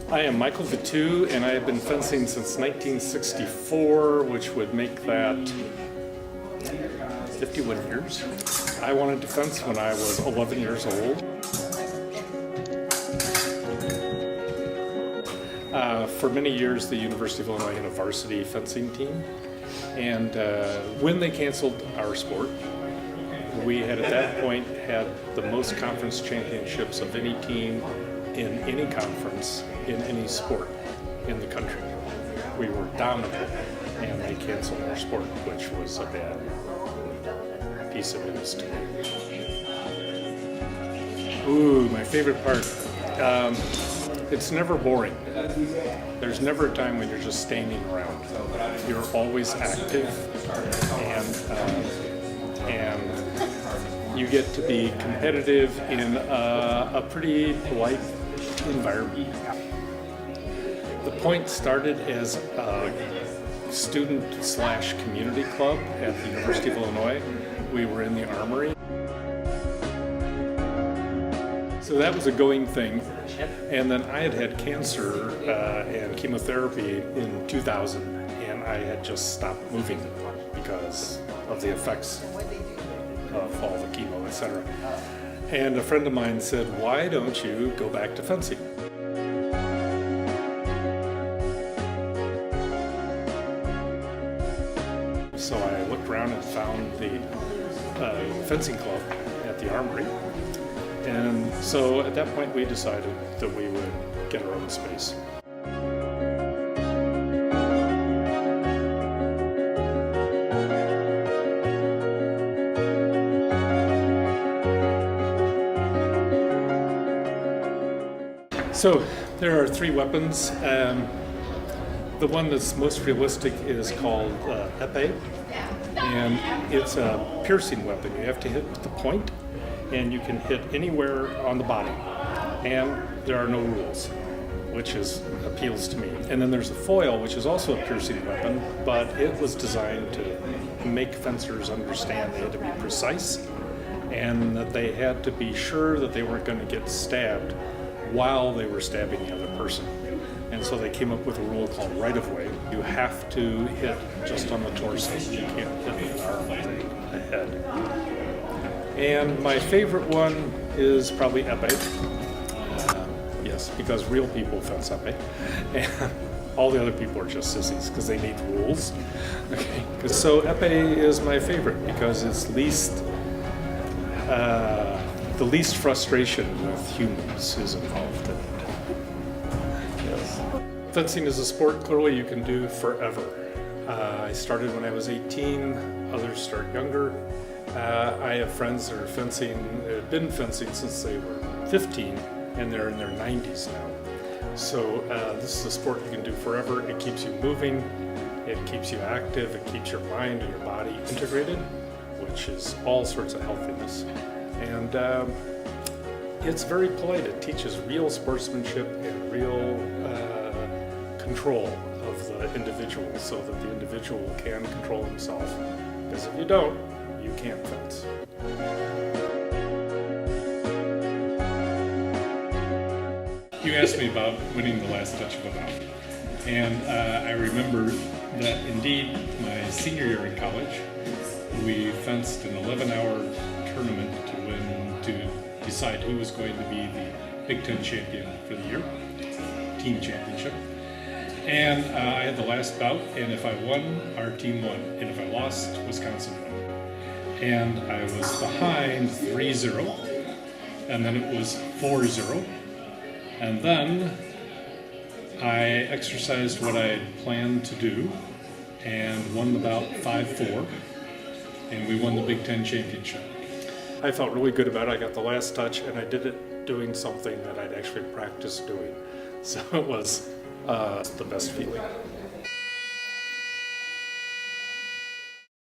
I am Michael Vitu, and I have been fencing since 1964, which would make that 51 years. I wanted to fence when I was 11 years old. For many years, the University of Illinois had a varsity fencing team, and when they canceled our sport, we had at that point had the most conference championships of any team in any conference in any sport in the country. We were dominant, and they canceled our sport, which was a bad piece of news to me. Ooh, my favorite part. It's never boring. There's never a time when you're just standing around. You're always active, and you get to be competitive in a pretty polite environment. The point started as a student/community club at the University of Illinois. We were in the Armory. So that was a going thing. And then I had cancer and chemotherapy in 2000, and I had just stopped moving because of the effects of all the chemo, etc. And a friend of mine said, "Why don't you go back to fencing?" So I looked around and found the fencing club at the Armory. And so at that point we decided that we would get our own space. So there are three weapons. The one that's most realistic is called epee, and it's a piercing weapon. You have to hit with the point, and you can hit anywhere on the body, and there are no rules, which appeals to me. And then there's a foil, which is also a piercing weapon, but it was designed to make fencers understand they had to be precise, and that they had to be sure that they weren't going to get stabbed while they were stabbing the other person. And so they came up with a rule called right-of-way. You have to hit just on the torso. You can't hit an arm or the head. And my favorite one is probably epee. Yes, because real people fence epee. And all the other people are just sissies because they need rules. Okay. So epee is my favorite because it's the least frustration with humans is involved in it. Yes. Fencing is a sport clearly you can do forever. I started when I was 18, others start younger. I have friends that are have been fencing since they were 15, and they're in their 90s now. So this is a sport you can do forever. It keeps you moving, it keeps you active, it keeps your mind and your body integrated, which is all sorts of healthiness. And it's very polite. It teaches real sportsmanship and real control of the individual so that the individual can control himself. Because if you don't, you can't fence. You asked me about winning the last touch of a bout. And I remember that indeed my senior year in college, we fenced an 11-hour tournament to decide who was going to be the Big Ten champion for the year, team championship. And I had the last bout, and if I won, our team won. And if I lost, Wisconsin won. And I was behind 3-0, and then it was 4-0. And then I exercised what I had planned to do and won the bout 5-4, and we won the Big Ten championship. I felt really good about it. I got the last touch, and I did it doing something that I'd actually practiced doing. So it was the best feeling.